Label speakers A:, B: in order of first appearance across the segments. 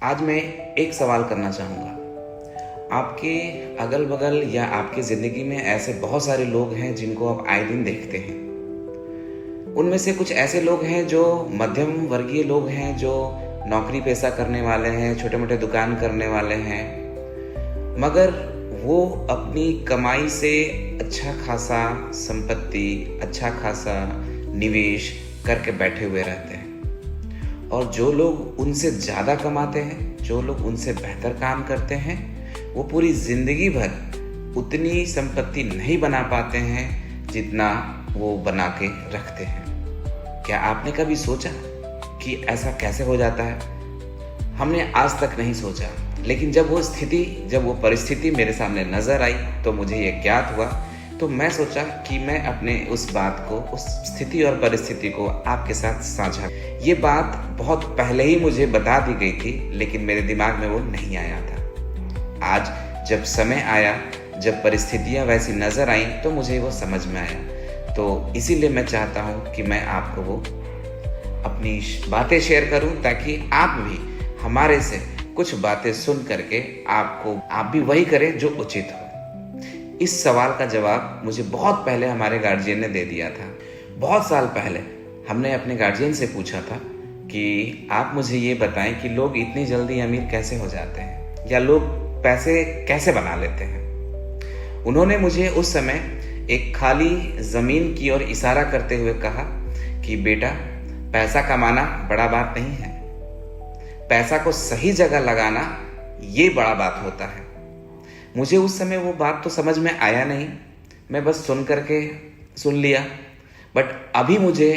A: आज मैं एक सवाल करना चाहूँगा। आपके अगल-बगल या आपकी ज़िंदगी में ऐसे बहुत सारे लोग हैं जिनको आप आए दिन देखते हैं। उनमें से कुछ ऐसे लोग हैं जो मध्यम वर्गीय लोग हैं, जो नौकरी पेशा करने वाले हैं, छोटे-मोटे दुकान करने वाले हैं, मगर वो अपनी कमाई से अच्छा खासा संपत्ति, अच्छा खासा निवेश करके बैठे हुए रहते हैं। और जो लोग उनसे ज़्यादा कमाते हैं, जो लोग उनसे बेहतर काम करते हैं, वो पूरी ज़िंदगी भर उतनी संपत्ति नहीं बना पाते हैं जितना वो बना के रखते हैं। क्या आपने कभी सोचा कि ऐसा कैसे हो जाता है? हमने आज तक नहीं सोचा, लेकिन जब वो परिस्थिति मेरे सामने नज़र आई तो मुझे ये ज्ञात हुआ। तो मैं सोचा कि मैं अपने उस बात को, उस स्थिति और परिस्थिति को आपके साथ साझा। ये बात बहुत पहले ही मुझे बता दी गई थी, लेकिन मेरे दिमाग में वो नहीं आया था। आज जब समय आया, जब परिस्थितियाँ वैसी नज़र आईं, तो मुझे वो समझ में आया। तो इसीलिए मैं चाहता हूँ कि मैं आपको वो अपनी बातें शेयर करूँ, ताकि आप भी हमारे से कुछ बातें सुन करके आप भी वही करें जो उचित हो। इस सवाल का जवाब मुझे बहुत पहले हमारे गार्जियन ने दे दिया था। बहुत साल पहले हमने अपने गार्जियन से पूछा था कि आप मुझे ये बताएं कि लोग इतनी जल्दी अमीर कैसे हो जाते हैं, या लोग पैसे कैसे बना लेते हैं। उन्होंने मुझे उस समय एक खाली ज़मीन की ओर इशारा करते हुए कहा कि बेटा, पैसा कमाना बड़ा बात नहीं है, पैसा को सही जगह लगाना ये बड़ा बात होता है। मुझे उस समय वो बात तो समझ में आया नहीं, मैं बस सुन लिया। बट अभी मुझे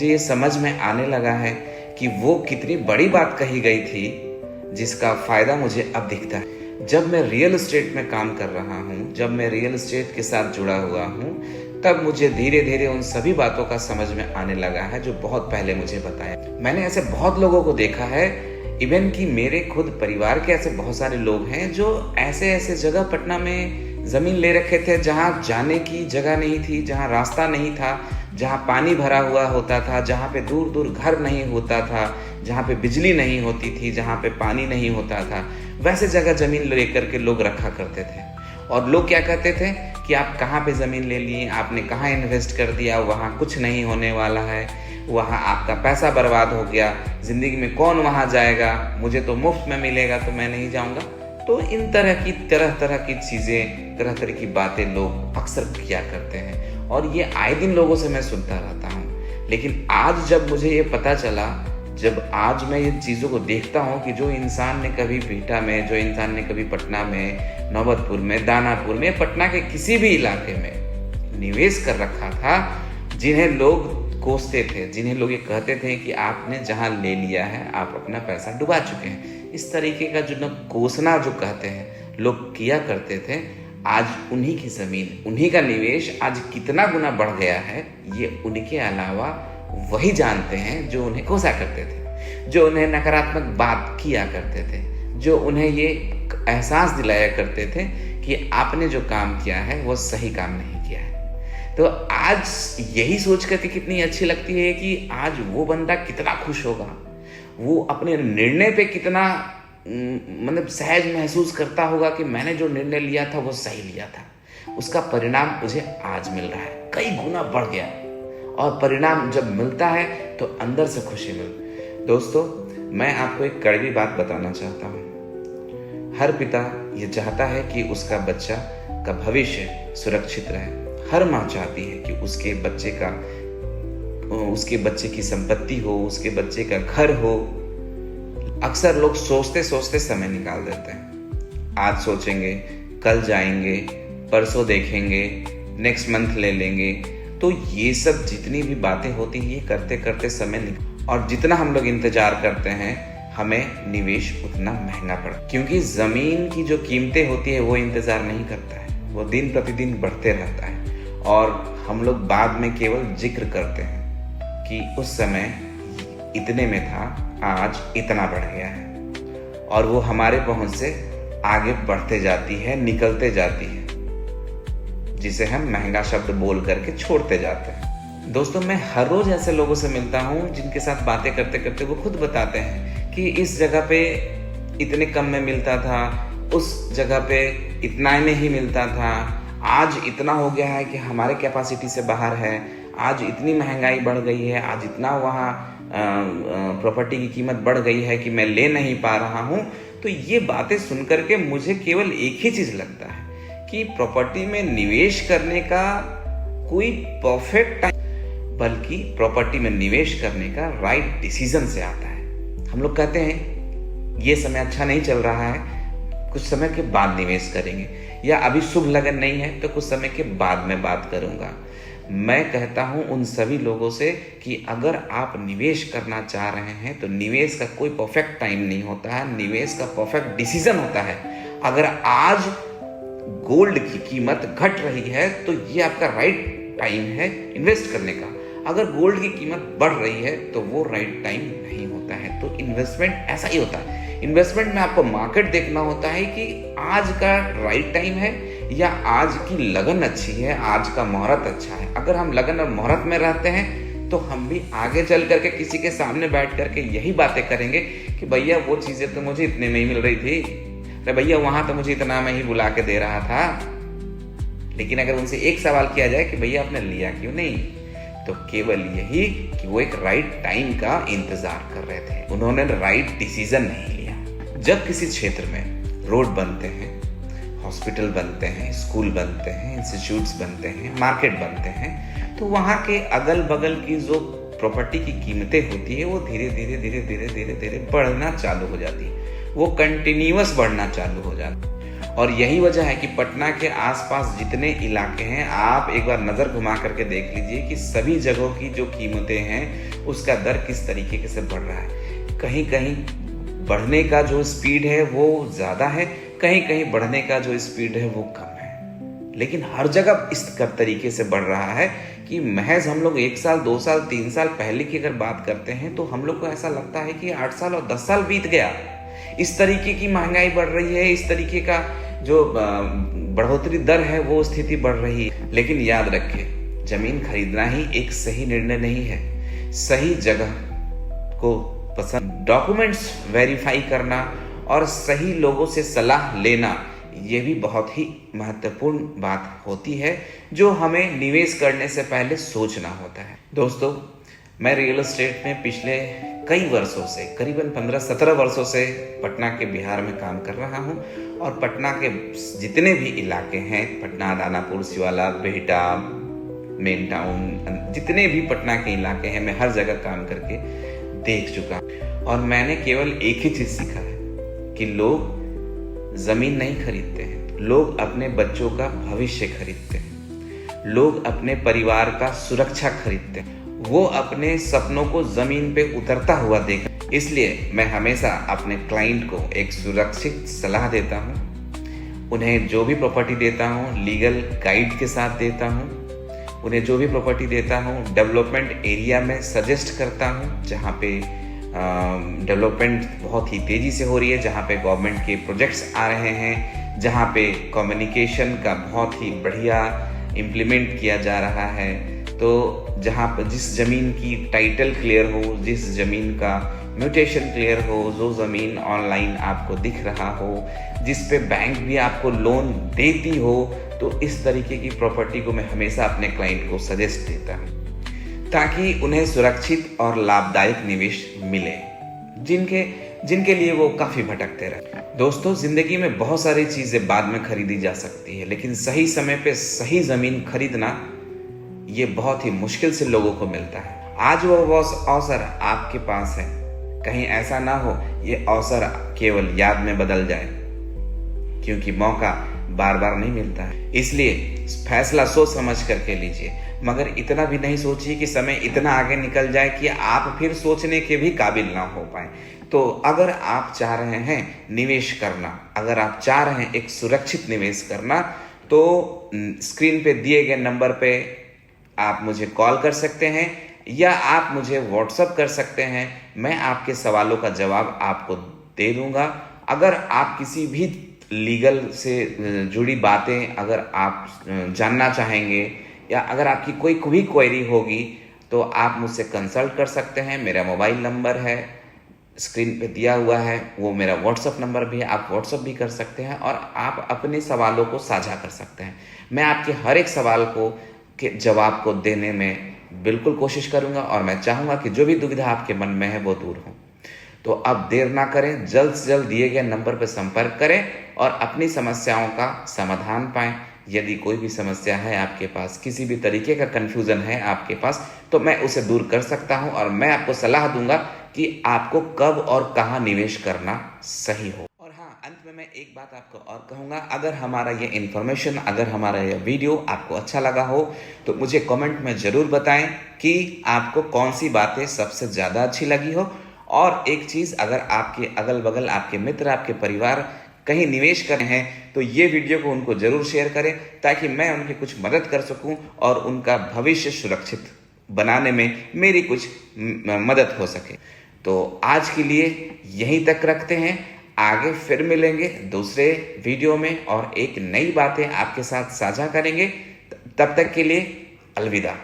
A: ये समझ में आने लगा है कि वो कितनी बड़ी बात कही गई थी, जिसका फ़ायदा मुझे अब दिखता है। जब मैं रियल एस्टेट में काम कर रहा हूँ, जब मैं रियल एस्टेट के साथ जुड़ा हुआ हूँ, तब मुझे धीरे धीरे उन सभी बातों का समझ में आने लगा है जो बहुत पहले मुझे बताया। मैंने ऐसे बहुत लोगों को देखा है, इवन कि मेरे खुद परिवार के ऐसे बहुत सारे लोग हैं जो ऐसे जगह पटना में ज़मीन ले रखे थे जहाँ जाने की जगह नहीं थी, जहाँ रास्ता नहीं था, जहाँ पानी भरा हुआ होता था, जहाँ पे दूर दूर घर नहीं होता था, जहाँ पे बिजली नहीं होती थी, जहाँ पे पानी नहीं होता था। वैसे जगह ज़मीन लेकर के लोग रखा करते थे। और लोग क्या कहते थे कि आप कहाँ पे ज़मीन ले लिए, आपने कहाँ इन्वेस्ट कर दिया, वहाँ कुछ नहीं होने वाला है, वहाँ आपका पैसा बर्बाद हो गया, ज़िंदगी में कौन वहाँ जाएगा, मुझे तो मुफ्त में मिलेगा तो मैं नहीं जाऊँगा। तो इन तरह की चीज़ें, तरह तरह की बातें लोग अक्सर किया करते हैं, और ये आए दिन लोगों से मैं सुनता रहता हूँ। लेकिन आज जब मुझे ये पता चला, जब आज मैं ये चीज़ों को देखता हूँ कि जो इंसान ने कभी बिहटा में, जो इंसान ने कभी पटना में, नौबतपुर में, दानापुर में, पटना के किसी भी इलाके में निवेश कर रखा था, जिन्हें लोग कोसते थे, जिन्हें लोग ये कहते थे कि आपने जहाँ ले लिया है आप अपना पैसा डुबा चुके हैं, इस तरीके का जो न कोसना जो कहते हैं लोग किया करते थे, आज उन्हीं की ज़मीन, उन्हीं का निवेश आज कितना गुना बढ़ गया है, ये उनके अलावा वही जानते हैं जो उन्हें कोसा करते थे, जो उन्हें नकारात्मक बात किया करते थे, जो उन्हें ये एहसास दिलाया करते थे कि आपने जो काम किया है वो सही काम नहीं किया है। तो आज यही सोच करके कितनी अच्छी लगती है कि आज वो बंदा कितना खुश होगा, वो अपने निर्णय पे कितना मतलब सहज महसूस करता होगा कि मैंने जो निर्णय लिया था वो सही लिया था। उसका परिणाम मुझे आज मिल रहा है, कई गुना बढ़ गया, और परिणाम जब मिलता है तो अंदर से खुशी मिलती। दोस्तों, मैं आपको एक कड़वी बात बताना चाहता हूँ। हर पिता ये चाहता है कि उसका बच्चा का भविष्य सुरक्षित रहे। हर माँ चाहती है कि उसके बच्चे की संपत्ति हो, उसके बच्चे का घर हो। अक्सर लोग सोचते सोचते समय निकाल देते हैं। आज सोचेंगे, कल जाएंगे, परसों देखेंगे, नेक्स्ट मंथ ले लेंगे। तो ये सब जितनी भी बातें होती हैं, ये करते करते समय निकल, और जितना हम लोग इंतजार करते हैं, हमें निवेश उतना महंगा पड़ा। क्योंकि ज़मीन की जो कीमतें होती है वो इंतज़ार नहीं करता है, वो दिन प्रतिदिन बढ़ते रहता है। और हम लोग बाद में केवल जिक्र करते हैं कि उस समय इतने में था, आज इतना बढ़ गया है, और वो हमारे पहुंच से आगे बढ़ते जाती है, निकलते जाती है, जिसे हम महंगा शब्द बोल करके छोड़ते जाते हैं। दोस्तों, मैं हर रोज ऐसे लोगों से मिलता हूँ जिनके साथ बातें करते करते वो खुद बताते हैं कि इस जगह पे इतने कम में मिलता था, उस जगह पे इतना में ही मिलता था, आज इतना हो गया है कि हमारे कैपेसिटी से बाहर है, आज इतनी महंगाई बढ़ गई है, आज इतना वहाँ प्रॉपर्टी की कीमत बढ़ गई है कि मैं ले नहीं पा रहा हूँ। तो ये बातें सुनकर के मुझे केवल एक ही चीज़ लगता है कि प्रॉपर्टी में निवेश करने का कोई परफेक्ट टाइम, बल्कि प्रॉपर्टी में निवेश करने का राइट डिसीजन से आता है। हम लोग कहते हैं ये समय अच्छा नहीं चल रहा है, कुछ समय के बाद निवेश करेंगे, या अभी शुभ लगन नहीं है तो कुछ समय के बाद में बात करूंगा। मैं कहता हूं उन सभी लोगों से कि अगर आप निवेश करना चाह रहे हैं तो निवेश का कोई परफेक्ट टाइम नहीं होता है, निवेश का परफेक्ट डिसीजन होता है। अगर आज गोल्ड की कीमत घट रही है तो ये आपका राइट टाइम है इन्वेस्ट करने का। अगर गोल्ड की कीमत बढ़ रही है तो वो राइट टाइम नहीं होता है। तो इन्वेस्टमेंट ऐसा ही होता है। इन्वेस्टमेंट में आपको मार्केट देखना होता है कि आज का राइट टाइम है या आज की लगन अच्छी है, आज का मुहूर्त अच्छा है। अगर हम लगन और मुहूर्त में रहते हैं तो हम भी आगे चल करके किसी के सामने बैठ करके यही बातें करेंगे कि भैया वो चीज़ें तो मुझे इतने में ही मिल रही थी, अरे भैया वहाँ तो मुझे इतना में ही बुला के दे रहा था। लेकिन अगर उनसे एक सवाल किया जाए कि भैया आपने लिया क्यों नहीं, तो केवल यही कि वो एक राइट टाइम का इंतजार कर रहे थे, उन्होंने राइट डिसीजन नहीं लिया। जब किसी क्षेत्र में रोड बनते हैं, हॉस्पिटल बनते हैं, स्कूल बनते हैं, इंस्टीट्यूट्स बनते हैं, मार्केट बनते हैं, तो वहाँ के अगल बगल की जो प्रॉपर्टी की कीमतें होती है वो धीरे धीरे धीरे धीरे धीरे धीरे बढ़ना चालू हो जाती है, वो कंटिन्यूअस बढ़ना चालू हो जाती है। और यही वजह है कि पटना के आसपास जितने इलाके हैं, आप एक बार नज़र घुमा करके देख लीजिए कि सभी जगहों की जो कीमतें हैं उसका दर किस तरीके से बढ़ रहा है। कहीं कहीं बढ़ने का जो स्पीड है वो ज़्यादा है, कहीं कहीं बढ़ने का जो स्पीड है वो कम है, लेकिन हर जगह इस तरीके से बढ़ रहा है कि महज हम लोग 1 साल 2 साल 3 साल पहले की अगर बात करते हैं तो हम लोग को ऐसा लगता है कि 8 साल और 10 साल बीत गया। इस तरीके की महंगाई बढ़ रही है, इस तरीके का जो बढ़ोतरी दर है वो स्थिति बढ़ रही है। लेकिन याद रखें, जमीन खरीदना ही एक सही निर्णय नहीं है। सही जगह को पसंद, डॉक्यूमेंट्स वेरीफाई करना और सही लोगों से सलाह लेना, ये भी बहुत ही महत्वपूर्ण बात होती है जो हमें निवेश करने से पहले सोचना होता है। दोस्तों, मैं रियल एस्टेट में पिछले कई वर्षों से, करीबन 15-17 वर्षों से पटना के बिहार में काम कर रहा हूं और पटना के जितने भी इलाके हैं, पटना, दानापुर, शिवाला, बिहटा, मेन टाउन, जितने भी पटना के इलाके हैं, मैं हर जगह काम करके देख चुका और मैंने केवल एक ही चीज़ सीखा है कि लोग ज़मीन नहीं खरीदते हैं, लोग अपने बच्चों का भविष्य खरीदते हैं, लोग अपने परिवार का सुरक्षा खरीदते हैं, वो अपने सपनों को ज़मीन पे उतरता हुआ देखते हैं। इसलिए मैं हमेशा अपने क्लाइंट को एक सुरक्षित सलाह देता हूँ। उन्हें जो भी प्रॉपर्टी देता हूँ लीगल गाइड के साथ देता हूँ। उन्हें जो भी प्रॉपर्टी देता हूँ डेवलपमेंट एरिया में सजेस्ट करता हूँ, जहाँ पे डेवलपमेंट बहुत ही तेज़ी से हो रही है, जहाँ पे गवर्नमेंट के प्रोजेक्ट्स आ रहे हैं, जहाँ पे कम्युनिकेशन का बहुत ही बढ़िया इम्प्लीमेंट किया जा रहा है। तो जहाँ पर जिस ज़मीन की टाइटल क्लियर हो, जिस ज़मीन का म्यूटेशन क्लियर हो, जो ज़मीन ऑनलाइन आपको दिख रहा हो, जिस पे बैंक भी आपको लोन देती हो, तो इस तरीके की प्रॉपर्टी को मैं हमेशा अपने क्लाइंट को सजेस्ट देता हूँ ताकि उन्हें सुरक्षित और लाभदायक निवेश मिले जिनके लिए वो काफ़ी भटकते रहे। दोस्तों, ज़िंदगी में बहुत सारी चीज़ें बाद में खरीदी जा सकती है, लेकिन सही समय पे सही ज़मीन खरीदना ये बहुत ही मुश्किल से लोगों को मिलता है। आज वो अवसर आपके पास है, कहीं ऐसा ना हो ये अवसर केवल याद में बदल जाए, क्योंकि मौका बार बार नहीं मिलता है। इसलिए फैसला सोच समझ करके लीजिए, मगर इतना भी नहीं सोचिए कि समय इतना आगे निकल जाए कि आप फिर सोचने के भी काबिल ना हो पाए। तो अगर आप चाह रहे हैं निवेश करना, अगर आप चाह रहे हैं एक सुरक्षित निवेश करना, तो स्क्रीन पे दिए गए नंबर पे आप मुझे कॉल कर सकते हैं या आप मुझे व्हाट्सएप कर सकते हैं। मैं आपके सवालों का जवाब आपको दे दूंगा। अगर आप किसी भी लीगल से जुड़ी बातें अगर आप जानना चाहेंगे या अगर आपकी कोई भी क्वेरी होगी तो आप मुझसे कंसल्ट कर सकते हैं। मेरा मोबाइल नंबर है स्क्रीन पे दिया हुआ है, वो मेरा व्हाट्सअप नंबर भी है, आप व्हाट्सअप भी कर सकते हैं और आप अपने सवालों को साझा कर सकते हैं। मैं आपके हर एक सवाल को के जवाब को देने में बिल्कुल कोशिश करूंगा और मैं चाहूँगा कि जो भी दुविधा आपके मन में है वो दूर हो। तो अब देर ना करें, जल्द से जल्द दिए गए नंबर पर संपर्क करें और अपनी समस्याओं का समाधान पाएं। यदि कोई भी समस्या है आपके पास, किसी भी तरीके का कन्फ्यूज़न है आपके पास, तो मैं उसे दूर कर सकता हूं और मैं आपको सलाह दूंगा कि आपको कब और कहां निवेश करना सही हो। और हाँ, अंत में मैं एक बात आपको और कहूँगा, अगर हमारा ये इन्फॉर्मेशन, अगर हमारा ये वीडियो आपको अच्छा लगा हो तो मुझे कमेंट में ज़रूर बताएं कि आपको कौन सी बातें सबसे ज़्यादा अच्छी लगी हो। और एक चीज़, अगर आपके अगल बगल आपके मित्र, आपके परिवार कहीं निवेश कर रहे हैं तो ये वीडियो को उनको ज़रूर शेयर करें ताकि मैं उनकी कुछ मदद कर सकूं और उनका भविष्य सुरक्षित बनाने में मेरी कुछ मदद हो सके। तो आज के लिए यहीं तक रखते हैं, आगे फिर मिलेंगे दूसरे वीडियो में और एक नई बातें आपके साथ साझा करेंगे। तब तक के लिए अलविदा।